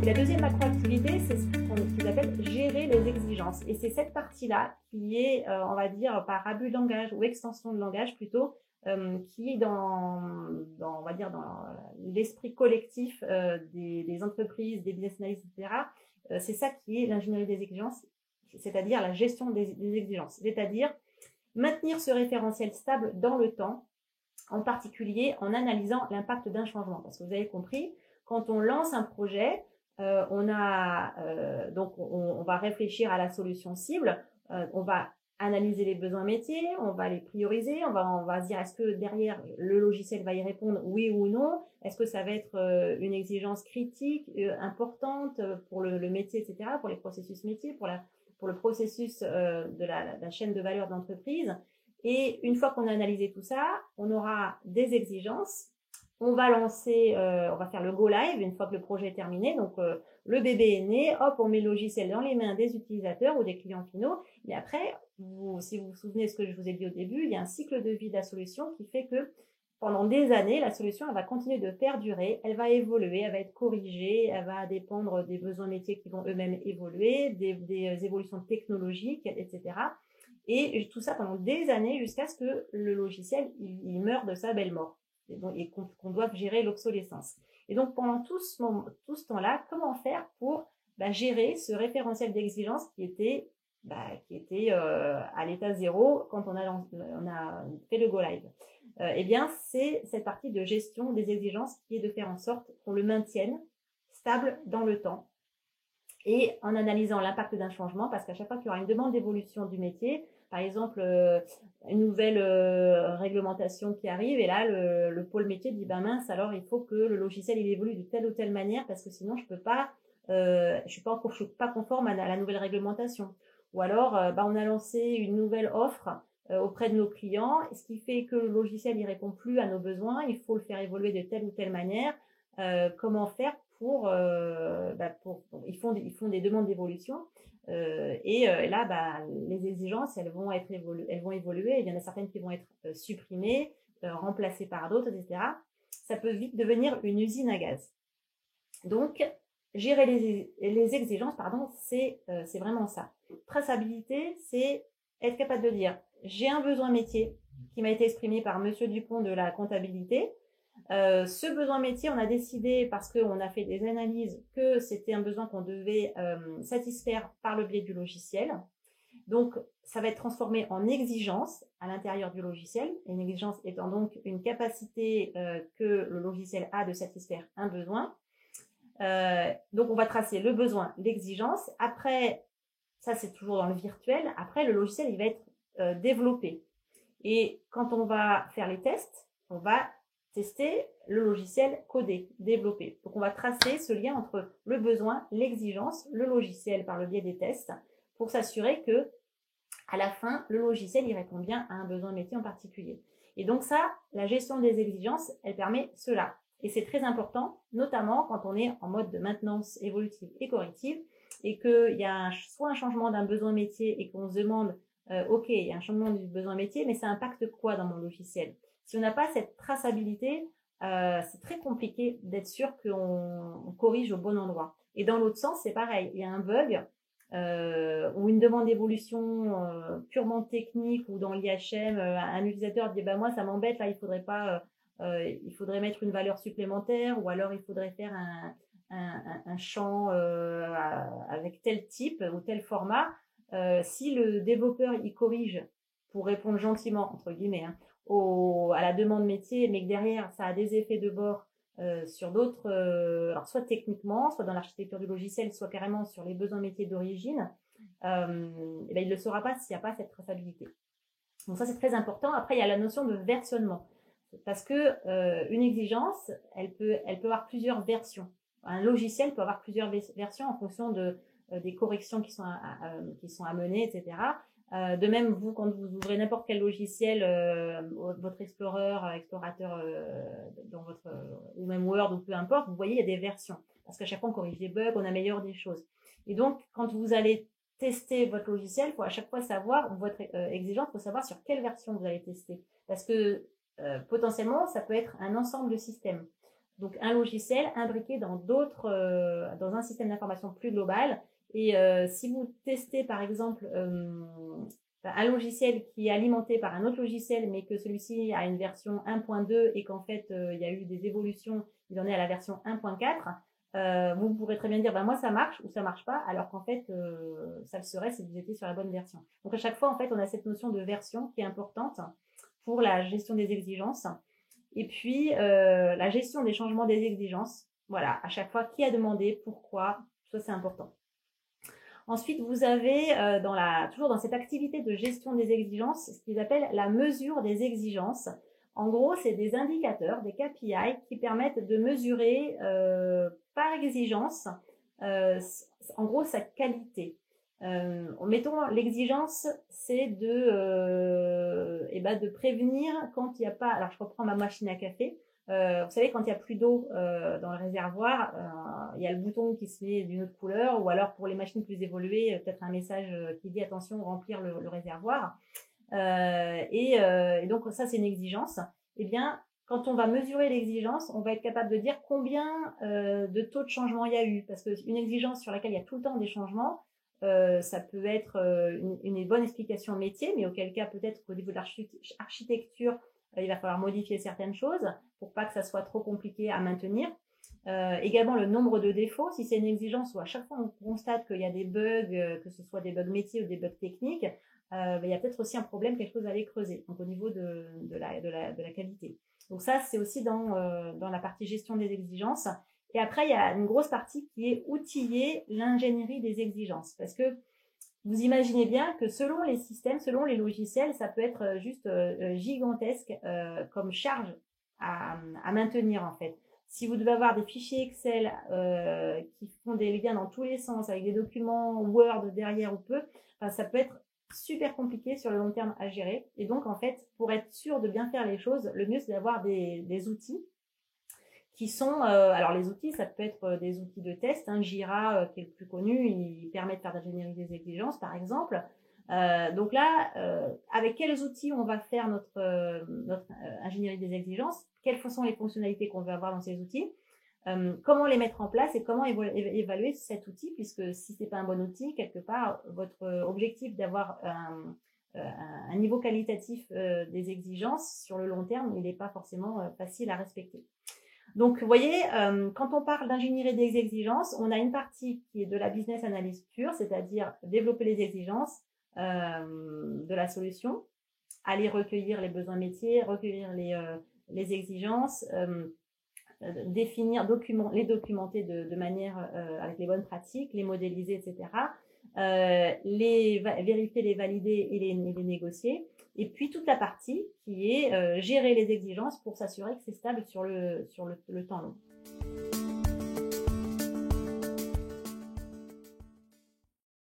Et la deuxième macroactivité, c'est ce qu'ils appellent gérer les exigences. Et c'est cette partie-là qui est, on va dire, par abus de langage ou extension de langage plutôt, qui est on va dire, dans l'esprit collectif des entreprises, des business analysts, etc. C'est ça qui est l'ingénierie des exigences, c'est-à-dire la gestion des exigences. C'est-à-dire maintenir ce référentiel stable dans le temps, en particulier en analysant l'impact d'un changement. Parce que vous avez compris, quand on lance un projet, on va réfléchir à la solution cible, on va analyser les besoins métiers, on va les prioriser, on va se dire est-ce que derrière le logiciel va y répondre oui ou non, est-ce que ça va être une exigence critique, importante pour le métier, etc., pour les processus métiers, pour le processus de la chaîne de valeur d'entreprise. Et une fois qu'on a analysé tout ça, on aura des exigences. On va on va faire le go live une fois que le projet est terminé. Donc, le bébé est né, hop, on met le logiciel dans les mains des utilisateurs ou des clients finaux. Mais après, si vous vous souvenez de ce que je vous ai dit au début, il y a un cycle de vie de la solution qui fait que pendant des années, la solution, elle va continuer de perdurer, elle va évoluer, elle va être corrigée, elle va dépendre des besoins métiers qui vont eux-mêmes évoluer, des évolutions technologiques, etc. Et tout ça pendant des années jusqu'à ce que le logiciel, il meure de sa belle mort. Et qu'on doive gérer l'obsolescence. Et donc, pendant tout ce temps-là, comment faire pour gérer ce référentiel d'exigence qui était à l'état zéro quand on a fait le go live. Eh bien, c'est cette partie de gestion des exigences qui est de faire en sorte qu'on le maintienne stable dans le temps et en analysant l'impact d'un changement, parce qu'à chaque fois qu'il y aura une demande d'évolution du métier, par exemple, une nouvelle réglementation qui arrive, et là, le pôle métier dit, mince, alors il faut que le logiciel il évolue de telle ou telle manière, parce que sinon je suis pas conforme à la nouvelle réglementation. Ou alors, on a lancé une nouvelle offre auprès de nos clients, ce qui fait que le logiciel il répond plus à nos besoins, il faut le faire évoluer de telle ou telle manière. Comment faire ils font des demandes d'évolution et là les exigences elles vont évoluer, il y en a certaines qui vont être supprimées, remplacées par d'autres, etc. Ça peut vite devenir une usine à gaz. Donc gérer les exigences, c'est vraiment ça. Traçabilité, c'est être capable de dire j'ai un besoin métier qui m'a été exprimé par Monsieur Dupont de la comptabilité. Ce besoin métier, on a décidé, parce qu'on a fait des analyses, que c'était un besoin qu'on devait satisfaire par le biais du logiciel. Donc, ça va être transformé en exigence à l'intérieur du logiciel. Une exigence étant donc une capacité que le logiciel a de satisfaire un besoin. Donc, on va tracer le besoin, l'exigence. Après, ça c'est toujours dans le virtuel. Après, le logiciel, il va être développé. Et quand on va faire les tests, on va tester le logiciel codé, développé. Donc, on va tracer ce lien entre le besoin, l'exigence, le logiciel par le biais des tests pour s'assurer que, à la fin, le logiciel, il répond bien à un besoin métier en particulier. Et donc ça, la gestion des exigences, elle permet cela. Et c'est très important, notamment quand on est en mode de maintenance évolutive et corrective et qu'il y a soit un changement d'un besoin métier et qu'on se demande ok, il y a un changement du besoin métier, mais ça impacte quoi dans mon logiciel? Si on n'a pas cette traçabilité, c'est très compliqué d'être sûr qu'on corrige au bon endroit. Et dans l'autre sens, c'est pareil. Il y a un bug ou une demande d'évolution purement technique ou dans l'IHM, un utilisateur dit moi ça m'embête, là il faudrait mettre une valeur supplémentaire ou alors il faudrait faire un champ avec tel type ou tel format. Si le développeur il corrige pour répondre gentiment entre guillemets à la demande métier, mais que derrière ça a des effets de bord sur d'autres, alors soit techniquement, soit dans l'architecture du logiciel, soit carrément sur les besoins métiers d'origine, il ne le saura pas s'il n'y a pas cette traçabilité. Donc ça c'est très important. Après il y a la notion de versionnement, parce que une exigence, elle peut avoir plusieurs versions. Un logiciel peut avoir plusieurs versions en fonction des corrections qui sont à mener, etc. De même, vous, quand vous ouvrez n'importe quel logiciel, votre explorateur dans votre ou même Word ou peu importe, vous voyez il y a des versions parce qu'à chaque fois on corrige des bugs, on améliore des choses. Et donc quand vous allez tester votre logiciel, il faut à chaque fois savoir votre exigence, il faut savoir sur quelle version vous allez tester parce que potentiellement ça peut être un ensemble de systèmes. Donc un logiciel imbriqué dans dans un système d'information plus global. Et si vous testez par exemple un logiciel qui est alimenté par un autre logiciel, mais que celui-ci a une version 1.2 et qu'en fait il y a eu des évolutions, il en est à la version 1.4, vous pourrez très bien dire moi ça marche ou ça marche pas, alors qu'en fait ça le serait si vous étiez sur la bonne version. Donc à chaque fois en fait on a cette notion de version qui est importante pour la gestion des exigences. Et puis la gestion des changements des exigences, voilà, à chaque fois qui a demandé, pourquoi, ça c'est important. Ensuite, vous avez toujours dans cette activité de gestion des exigences, ce qu'ils appellent la mesure des exigences. En gros, c'est des indicateurs, des KPI qui permettent de mesurer par exigence, en gros, sa qualité. Mettons, l'exigence, c'est de prévenir quand il n'y a pas... Alors, je reprends ma machine à café. Vous savez, quand il n'y a plus d'eau dans le réservoir, il y a le bouton qui se met d'une autre couleur, ou alors pour les machines plus évoluées, peut-être un message qui dit attention, remplir le réservoir. Et donc ça, c'est une exigence. Eh bien, quand on va mesurer l'exigence, on va être capable de dire combien de taux de changement il y a eu. Parce qu'une exigence sur laquelle il y a tout le temps des changements, ça peut être une bonne explication métier, mais auquel cas peut-être qu'au niveau de l'architecture, il va falloir modifier certaines choses pour pas que ça soit trop compliqué à maintenir. Également le nombre de défauts, si c'est une exigence où à chaque fois on constate qu'il y a des bugs, que ce soit des bugs métiers ou des bugs techniques, il y a peut-être aussi un problème, quelque chose à aller creuser, donc au niveau de la qualité. Donc ça, c'est aussi dans la partie gestion des exigences. Et après, il y a une grosse partie qui est outiller l'ingénierie des exigences, parce que vous imaginez bien que selon les systèmes, selon les logiciels, ça peut être juste gigantesque comme charge à maintenir en fait. Si vous devez avoir des fichiers Excel qui font des liens dans tous les sens avec des documents Word derrière ou peu, ça peut être super compliqué sur le long terme à gérer. Et donc en fait, pour être sûr de bien faire les choses, le mieux c'est d'avoir des outils qui sont, alors les outils, ça peut être des outils de test, Jira qui est le plus connu, il permet de faire de l'ingénierie des exigences par exemple. Donc là, avec quels outils on va faire notre ingénierie des exigences, quelles sont les fonctionnalités qu'on veut avoir dans ces outils, comment les mettre en place et comment évaluer cet outil, puisque si c'est pas un bon outil, quelque part, votre objectif d'avoir un niveau qualitatif des exigences sur le long terme, il n'est pas forcément facile à respecter. Donc, vous voyez, quand on parle d'ingénierie des exigences, on a une partie qui est de la business analyse pure, c'est-à-dire développer les exigences de la solution, aller recueillir les besoins métiers, recueillir les exigences, définir, les documenter de manière avec les bonnes pratiques, les modéliser, etc. Vérifier, les valider et les négocier. Et puis toute la partie qui est gérer les exigences pour s'assurer que c'est stable sur le temps long.